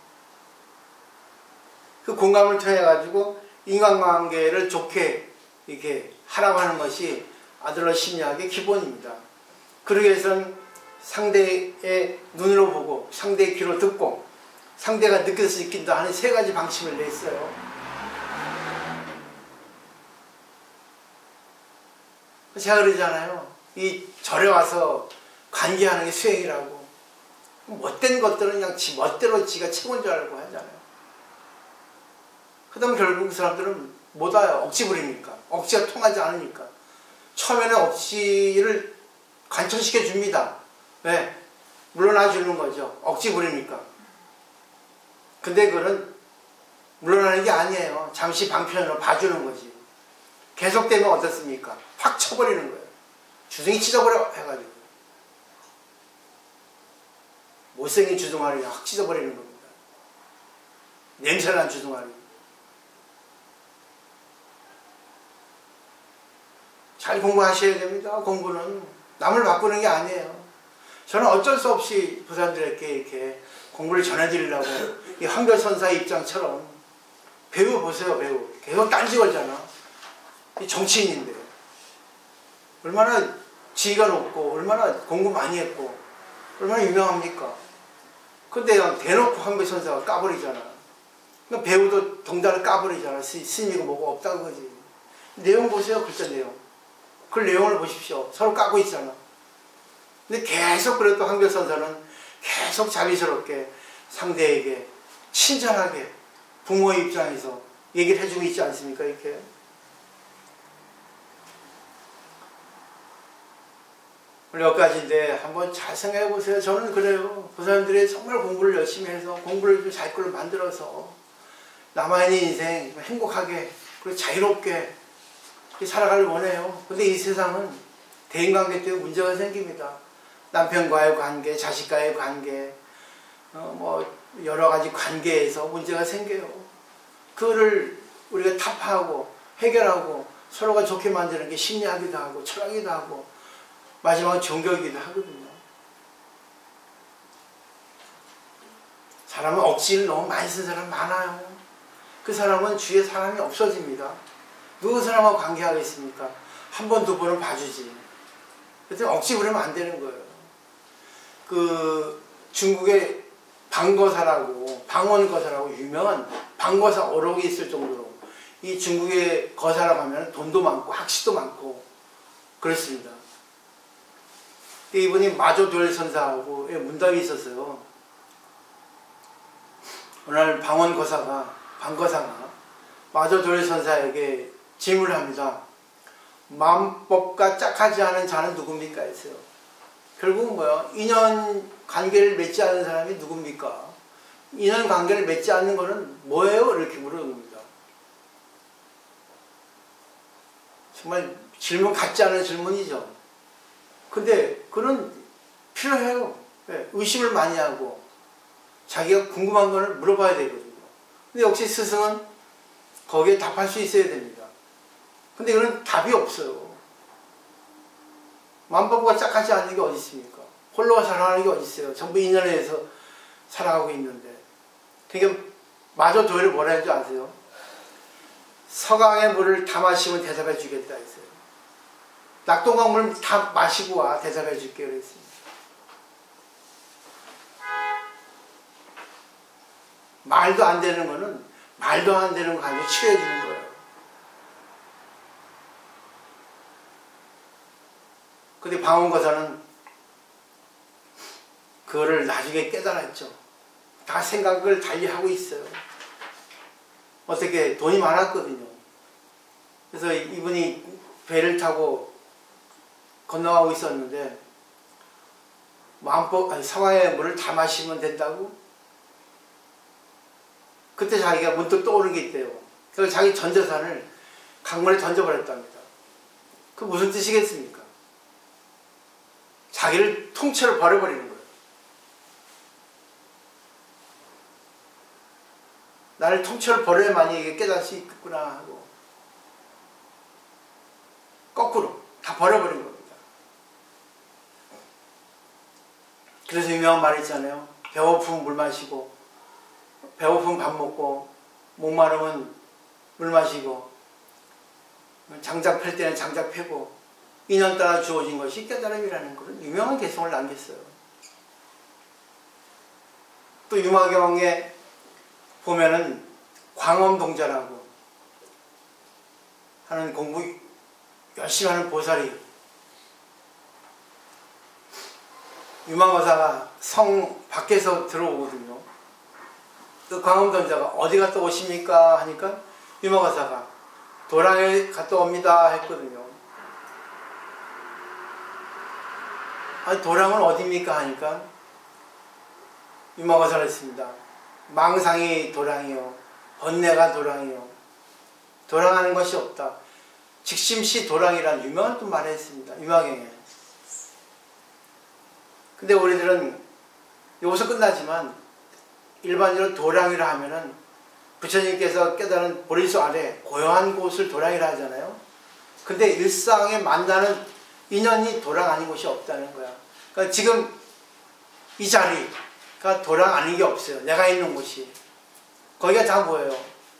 그 공감을 통해 가지고 인간관계를 좋게 이렇게 하라고 하는 것이 아들러 심리학의 기본입니다. 그러기 위해서는 상대의 눈으로 보고 상대의 귀로 듣고 상대가 느껴서 느낀다 하는 3가지 방침을 냈어요. 제가 그러잖아요. 이 절에 와서 관계하는 게 수행이라고. 못된 것들은 그냥 지 멋대로 지가 최고인 줄 알고 하잖아요. 그 다음 결국 그 사람들은 못 와요. 억지 부리니까. 억지가 통하지 않으니까. 처음에는 억지를 관철시켜 줍니다. 왜? 물러나 주는 거죠. 억지 부리니까. 근데 그거는 물러나는 게 아니에요. 잠시 방편으로 봐주는 거지. 계속되면 어떻습니까? 확 쳐버리는 거예요. 주둥이 찢어버려 해가지고. 못생긴 주둥아리 확 찢어버리는 겁니다. 냄새난 주둥아리. 잘 공부하셔야 됩니다. 공부는 남을 바꾸는 게 아니에요. 저는 어쩔 수 없이 부사님들에게 이렇게 공부를 전해드리려고 이 한결선사의 입장처럼 배우 보세요. 배우 계속 딴지 걸잖아. 이 정치인인데 얼마나 지위가 높고 얼마나 공부 많이 했고 얼마나 유명합니까? 근데 대놓고 한결선사가 까버리잖아. 그러니까 배우도 동달을 까버리잖아. 스님이고 뭐고 없다고 그러지. 내용 보세요. 글자 내용. 그 내용을 보십시오. 서로 까고 있잖아. 근데 계속 그래도 한결선사는 계속 자비스럽게 상대에게 친절하게 부모의 입장에서 얘기를 해주고 있지 않습니까? 이렇게. 오늘 여기까지인데 한번 잘 생각해 보세요. 저는 그래요. 보살님들이 정말 공부를 열심히 해서 공부를 좀 자기 걸로 만들어서 남아있는 인생 행복하게 그리고 자유롭게 살아가길 원해요. 근데 이 세상은 대인관계 때문에 문제가 생깁니다. 남편과의 관계, 자식과의 관계, 뭐 여러 가지 관계에서 문제가 생겨요. 그거를 우리가 타파하고 해결하고 서로가 좋게 만드는 게 심리학이기도 하고 철학이기도 하고 마지막은 종교이기도 하거든요. 사람은 억지를 너무 많이 쓴 사람 많아요. 그 사람은 주위에 사람이 없어집니다. 누구 사람하고 관계하겠습니까? 한 번, 두 번은 봐주지. 그래서 억지 부리면 안 되는 거예요. 그 중국의 방거사라고 방원거사라고 유명한 방거사 어록이 있을 정도로 이 중국의 거사라고 하면 돈도 많고 학식도 많고 그렇습니다. 이분이 마조돌 선사하고 문답이 있었어요. 오늘 방원거사가 마조돌 선사에게 질문을 합니다. 마음법과 짝하지 않은 자는 누굽니까? 했어요. 결국은 뭐야? 인연 관계를 맺지 않은 사람이 누굽니까? 인연 관계를 맺지 않는 거는 뭐예요? 이렇게 물어보는 겁니다. 정말 질문 같지 않은 질문이죠. 근데 그런 필요해요. 의심을 많이 하고 자기가 궁금한 거를 물어봐야 되거든요. 근데 역시 스승은 거기에 답할 수 있어야 됩니다. 근데 그런 답이 없어요. 마음법과 짝하지 않는 게 어디 있습니까? 홀로 살아가는 게 어디 있어요? 전부 인연에서 살아가고 있는데. 그러니까 마저 도리를 뭐라 했는지 아세요? 서강의 물을 다 마시면 대답해 주겠다 했어요. 낙동강 물을 다 마시고 와 대답해 줄게 그랬습니다. 말도 안 되는 거는 말도 안 되는 거 가지고 치료해 주는 거예요. 근데 방원거사는 그거를 나중에 깨달았죠. 다 생각을 달리하고 있어요. 어떻게 돈이 많았거든요. 그래서 이분이 배를 타고 건너가고 있었는데 서강의 물을 다 마시면 된다고? 그때 자기가 문득 떠오른 게 있대요. 그래서 자기 전 재산을 강물에 던져버렸답니다. 그 무슨 뜻이겠습니까? 자기를 통째로 버려버리는 거예요. 나를 통째로 버려야만이 이게 깨달을 수 있겠구나 하고 거꾸로 다 버려버린 겁니다. 그래서 유명한 말이 있잖아요. 배고프면 물 마시고 배고프면 밥 먹고 목마르면 물 마시고 장작 펼 때는 장작 펴고 인연 따라 주어진 것이 깨달음이라는 그런 유명한 개성을 남겼어요. 또 유마경에 보면은 광엄동자라고 하는 공부 열심히 하는 보살이 유망거사가 성 밖에서 들어오거든요. 그 광음전자가 어디 갔다 오십니까? 하니까 유망거사가 도랑에 갔다 옵니다 했거든요. 아니 도랑은 어디입니까? 하니까 유망거사가 했습니다. 망상이 도랑이요, 번뇌가 도랑이요, 도랑하는 것이 없다. 직심시 도랑이란 유명한 또 말을 했습니다. 유마경에. 근데 우리들은 여기서 끝나지만 일반적으로 도랑이라 하면은 부처님께서 깨달은 보리수 아래 고요한 곳을 도랑이라 하잖아요. 근데 일상에 만나는 인연이 도랑 아닌 곳이 없다는 거야. 그러니까 지금 이 자리가 도랑 아닌 게 없어요. 내가 있는 곳이. 거기가 다 뭐예요?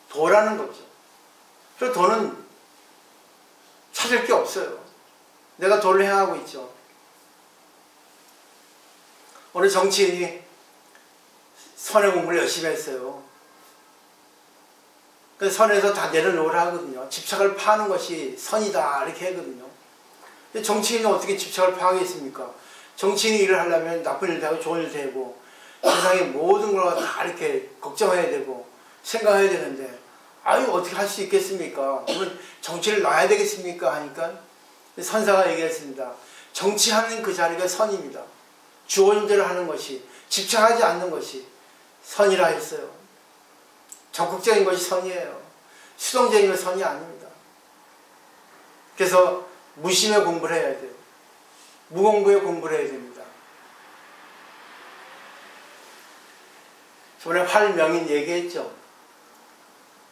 도라는 거죠. 그래서 도는 찾을 게 없어요. 내가 도를 행하고 있죠. 어느 정치인이 선의 공부를 열심히 했어요. 그래서 선에서 다 내려놓으라 하거든요. 집착을 파는 것이 선이다 이렇게 하거든요. 근데 정치인은 어떻게 집착을 파하겠습니까? 정치인이 일을 하려면 나쁜 일도 하고 좋은 일도 하고 세상의 모든 걸 다 이렇게 걱정해야 되고 생각해야 되는데 아유 어떻게 할 수 있겠습니까? 그러면 정치를 놔야 되겠습니까? 하니까 선사가 얘기했습니다. 정치하는 그 자리가 선입니다. 주어진 대로 하는 것이, 집착하지 않는 것이 선이라 했어요. 적극적인 것이 선이에요. 수동적인 것이 선이 아닙니다. 그래서 무심의 공부를 해야 돼요. 무공부의 공부를 해야 됩니다. 저번에 활명인 얘기했죠.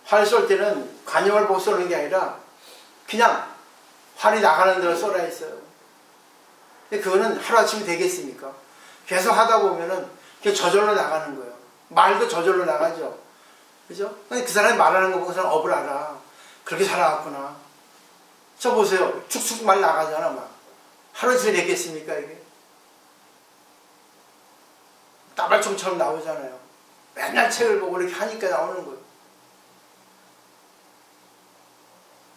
활 쏠 때는 관용을 보고 쏘는 게 아니라 그냥 활이 나가는 대로 쏘라 했어요. 근데 그거는 하루아침에 되겠습니까? 계속 하다 보면은 그게 저절로 나가는 거예요. 말도 저절로 나가죠. 그죠? 그 사람이 말하는 거 보고 그 사람 업을 알아. 그렇게 살아왔구나. 저 보세요. 축축 말 나가잖아, 막. 하루아침에 됐겠습니까, 이게? 따발총처럼 나오잖아요. 맨날 책을 보고 이렇게 하니까 나오는 거예요.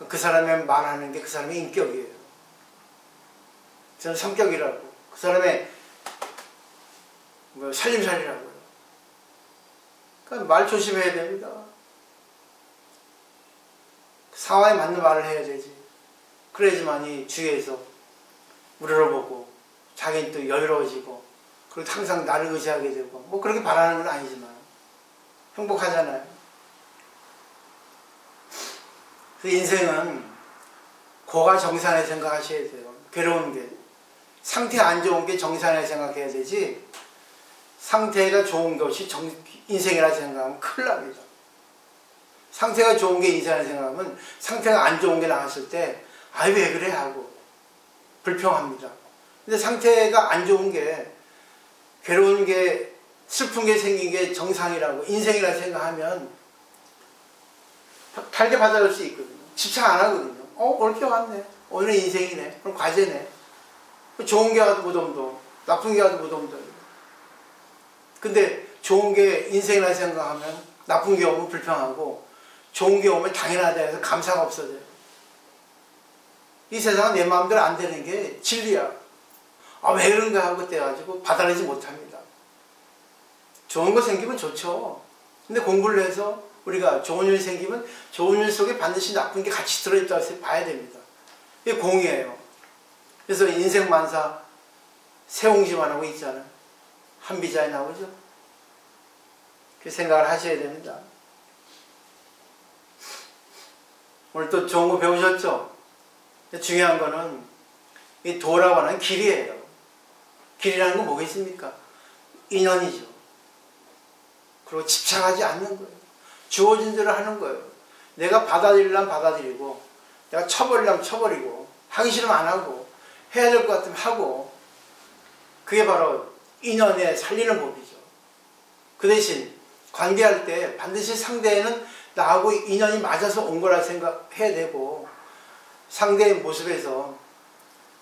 그 사람의 말하는 게 그 사람의 인격이에요. 저는 성격이라고. 그 사람의 살림살이라고요. 그러니까 말 조심해야 됩니다. 상황에 맞는 말을 해야 되지. 그래야지만이 주위에서 우러러보고 자기는 또 여유로워지고 그리고 항상 나를 의지하게 되고 뭐 그렇게 바라는 건 아니지만 행복하잖아요. 그 인생은 고가 정상에 생각하셔야 돼요. 괴로운 게. 상태 안 좋은 게 정상에 생각해야 되지 상태가 좋은 것이 인생이라 생각하면 큰일 납니다. 상태가 좋은 게 인생이라 생각하면 상태가 안 좋은 게 나왔을 때 아이 왜 그래 하고 불평합니다. 근데 상태가 안 좋은 게 괴로운 게 슬픈 게 생긴 게 정상이라고 인생이라 생각하면 달게 받아줄 수 있거든요. 집착 안 하거든요. 옳게 왔네. 오늘은 인생이네. 그럼 과제네. 좋은 게 와도 무덤도 나쁜 게 와도 무덤도. 근데 좋은 게 인생이라 생각하면 나쁜 게 오면 불평하고 좋은 게 오면 당연하다 해서 감사가 없어져요. 이 세상은 내 마음대로 안 되는 게 진리야. 왜 그런가 하고 떼가지고 받아내지 못합니다. 좋은 거 생기면 좋죠. 근데 공부를 해서 우리가 좋은 일 생기면 좋은 일 속에 반드시 나쁜 게 같이 들어있다고 해서 봐야 됩니다. 이게 공이에요. 그래서 인생만사 세옹지만하고 있잖아요. 한비자에 나오죠. 그 생각을 하셔야 됩니다. 오늘 또 좋은 거 배우셨죠? 중요한 거는 이 도라고 하는 길이에요. 길이라는 건 뭐겠습니까? 인연이죠. 그리고 집착하지 않는 거예요. 주어진 대로 하는 거예요. 내가 받아들이려면 받아들이고 내가 쳐버리려면 쳐버리고 하기 싫으면 안 하고 해야 될 것 같으면 하고 그게 바로 인연에 살리는 법이죠. 그 대신 관계할 때 반드시 상대는 나하고 인연이 맞아서 온 거라 생각해야 되고 상대의 모습에서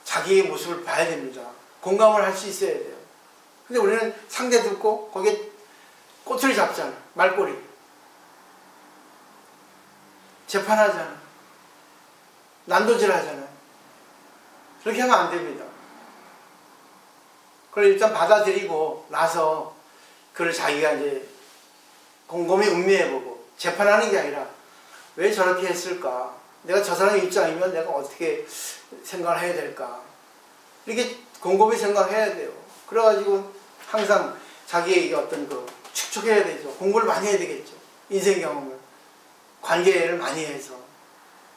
자기의 모습을 봐야 됩니다. 공감을 할 수 있어야 돼요. 근데 우리는 상대 듣고 거기에 꼬투리 잡잖아. 말꼬리. 재판하잖아. 난도질 하잖아요. 그렇게 하면 안 됩니다. 그걸 일단 받아들이고 나서 그걸 자기가 이제 곰곰이 음미해보고 재판하는 게 아니라 왜 저렇게 했을까? 내가 저 사람의 입장이면 내가 어떻게 생각을 해야 될까? 이렇게 곰곰이 생각해야 돼요. 그래가지고 항상 자기의 어떤 그 축적해야 되죠. 공부를 많이 해야 되겠죠. 인생 경험을. 관계를 많이 해서.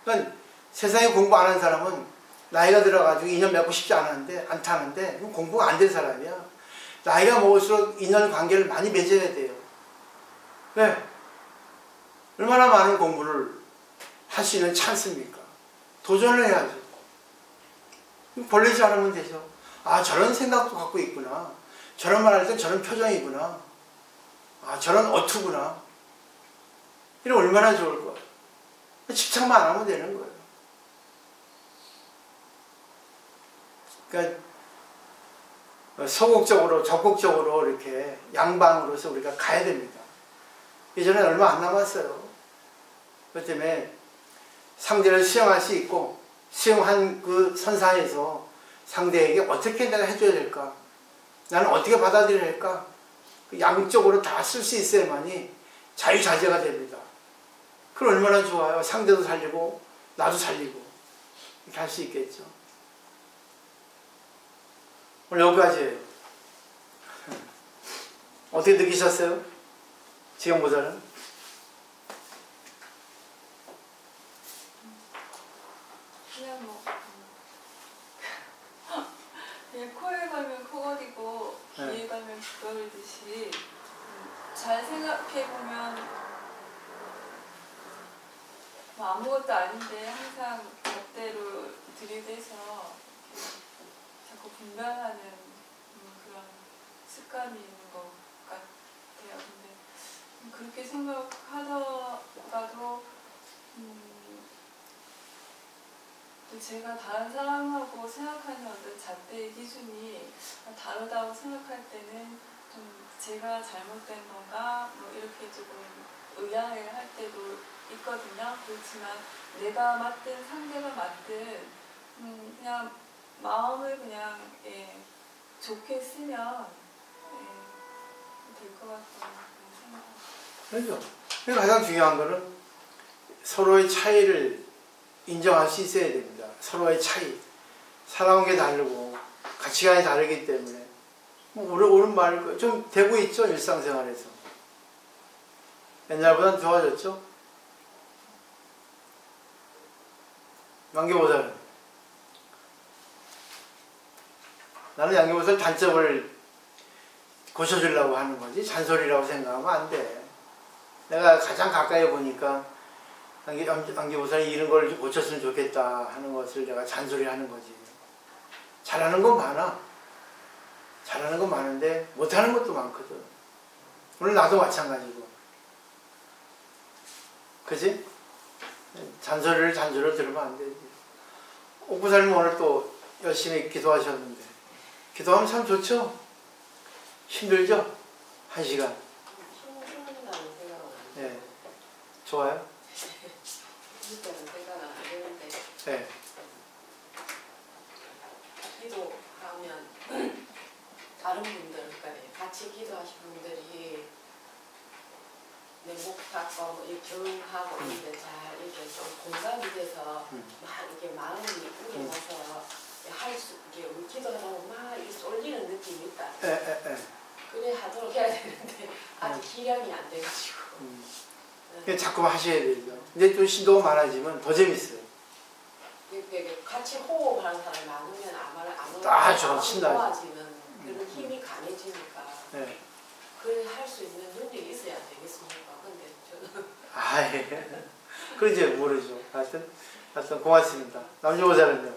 그러니까 세상에 공부 안 하는 사람은 나이가 들어가지고 인연 맺고 싶지 않다는데 공부가 안 된 사람이야. 나이가 먹을수록 인연 관계를 많이 맺어야 돼요. 왜? 얼마나 많은 공부를 할 수 있는 찬스입니까? 도전을 해야죠. 벌리지 않으면 되죠. 아, 저런 생각도 갖고 있구나. 저런 말 할 땐 저런 표정이구나. 아, 저런 어투구나. 이러면 얼마나 좋을 거예요. 집착만 안 하면 되는 거예요. 그러니까 소극적으로, 적극적으로 이렇게 양방으로서 우리가 가야 됩니다. 이전에 얼마 안 남았어요. 그렇기 때문에 상대를 수용할 수 있고, 수용한 그 선상에서 상대에게 어떻게 내가 해줘야 될까? 나는 어떻게 받아들여야 할까? 그 양쪽으로 다 쓸 수 있어야만이 자유자재가 됩니다. 그럼 얼마나 좋아요. 상대도 살리고 나도 살리고 이렇게 할 수 있겠죠. 오늘 여기까지예요. 어떻게 느끼셨어요? 지금보다는? 그냥 뭐 그냥 코에 가면 코걸이고 귀에 가면 귀걸이듯이 잘 생각해보면 뭐 아무것도 아닌데 항상 멋대로 들이대서 자꾸 분별하는 그런 습관이 있는 것 같아요. 근데 그렇게 생각하다가도 또 제가 다른 사람하고 생각하는 어떤 잣대의 기준이 다르다고 생각할 때는 좀 제가 잘못된 건가 뭐 이렇게 조금 의아해할 때도 있거든요. 그렇지만 내가 맞든 상대가 맞든 그냥 마음을 그냥 좋게 쓰면 될 것 같다는 생각합니다. 그렇죠. 가장 중요한 거는 서로의 차이를 인정할 수 있어야 됩니다. 서로의 차이. 살아온 게 다르고 가치관이 다르기 때문에 뭐 옳은 말일 거예요. 좀 되고 있죠. 일상생활에서. 옛날보다는 좋아졌죠. 양계보살은 나는 양계보살 단점을 고쳐주려고 하는 거지 잔소리라고 생각하면 안 돼. 내가 가장 가까이 보니까 양계보살이 이런 걸 고쳤으면 좋겠다 하는 것을 내가 잔소리하는 거지. 잘하는 건 많아. 잘하는 건 많은데 못하는 것도 많거든. 오늘 나도 마찬가지고. 그지? 잔소리를 잔소리로 들으면 안 되지. 옥부사님 오늘 또 열심히 기도하셨는데 기도하면 참 좋죠? 힘들죠? 1시간. 힘든다는 생각은 안 네. 좋아요? 힘들다는 생각은 안 드는데 네. 기도하면 다른 분들, 그러니까 같이 기도하신 분들이 내 목 닦고 뭐 이렇게 경하고 이런데 잘 이렇게 좀 공감이 돼서 막 이렇게 마음이 우려나서 이게 우리 기도하다 보면 막 이렇게 쏠리는 느낌이 있다. 그래 하도록 해야 되는데 아직 기량이 안 돼가지고. 자꾸 하셔야 되죠. 이제 좀 시도가 많아지면 더 재밌어요. 같이 호흡하는 사람이 많으면 아무래도 신나죠. 좋아지는 그런 힘이 강해지니까. 네. 그래 할 수 있는 능력이 있어야 되겠습니까? 근데 저는 예. 그러지 모르죠. 하여튼 고맙습니다. 남주보살은요.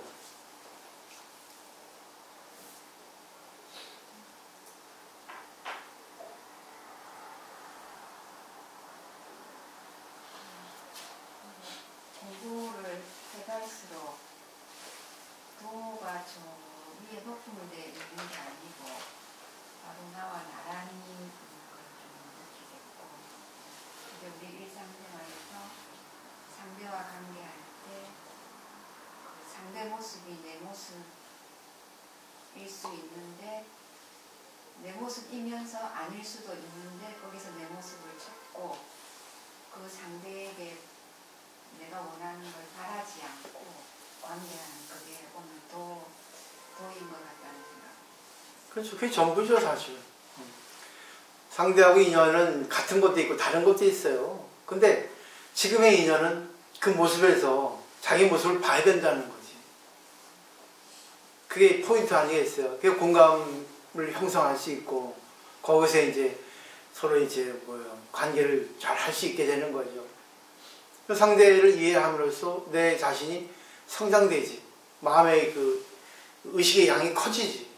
공부를 해갈수록 도가 저 위에 높은 데 있는 게 아니고 바로 나와 나란히 있는 걸 좀 느끼겠고, 근데 우리 일상생활에서 상대와 관계할 때 그 상대 모습이 내 모습일 수 있는데 내 모습이면서 아닐 수도 있는데 거기서 내 모습을 찾고 그 상대에게 내가 원하는 걸 바라지 않고 관계하는 그게 오늘 도인 것 같다는 생각. 그렇죠. 그게 전부죠, 사실. 상대하고 인연은 같은 것도 있고 다른 것도 있어요. 근데 지금의 인연은 그 모습에서 자기 모습을 봐야 된다는 거지. 그게 포인트 아니겠어요? 그게 공감을 형성할 수 있고 거기서 이제 서로 이제 관계를 잘 할 수 있게 되는 거죠. 상대를 이해함으로써 내 자신이 성장되지. 마음의 그 의식의 양이 커지지.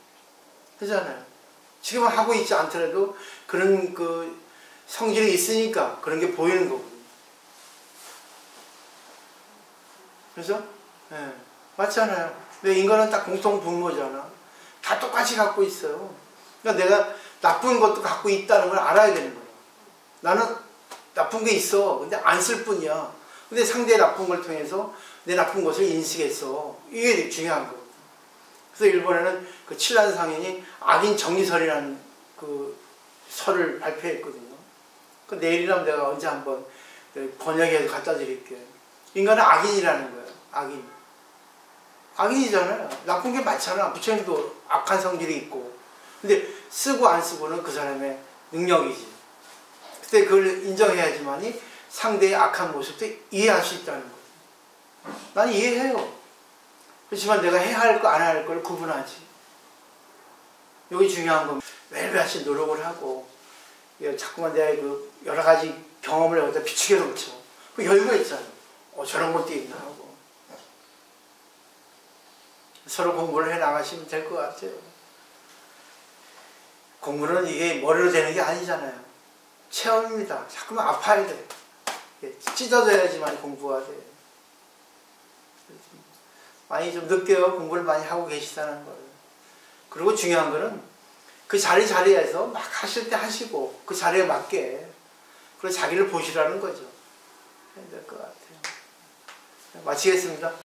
그렇잖아요. 지금은 하고 있지 않더라도 그런 그 성질이 있으니까 그런 게 보이는 거거든요. 그래서 맞잖아요. 왜 인간은 딱 공통 분모잖아. 다 똑같이 갖고 있어요. 그러니까 내가 나쁜 것도 갖고 있다는 걸 알아야 되는 거야. 나는 나쁜 게 있어. 근데 안 쓸 뿐이야. 근데 상대의 나쁜 걸 통해서 내 나쁜 것을 인식했어. 이게 중요한 거거든. 그래서 일본에는 그 칠란상인이 악인 정리설이라는 그 설을 발표했거든요. 그 내일이라면 내가 언제 한번 번역해서 갖다 드릴게요. 인간은 악인이라는 거예요. 악인. 악인이잖아요. 나쁜 게 많잖아. 부처님도 악한 성질이 있고. 근데 쓰고 안 쓰고는 그 사람의 능력이지. 그때 그걸 인정해야지만이 상대의 악한 모습도 이해할 수 있다는 거예요. 난 이해해요. 그렇지만 내가 해야 할 거 안 해야 할 걸 구분하지. 여기 중요한 건 매일같이 노력을 하고 자꾸만 내가 그 여러 가지 경험을 여기다 비추게 놓죠. 그 여유가 있잖아요. 저런 것도 있나 하고. 서로 공부를 해 나가시면 될 것 같아요. 공부는 이게 머리로 되는 게 아니잖아요. 체험입니다. 자꾸만 아파야 돼. 찢어져야지만 공부가 돼. 많이 좀 느껴요. 공부를 많이 하고 계시다는 걸. 그리고 중요한 거는 그 자리에서 막 하실 때 하시고 그 자리에 맞게 그리고 자기를 보시라는 거죠. 해야 될 것 같아요. 마치겠습니다.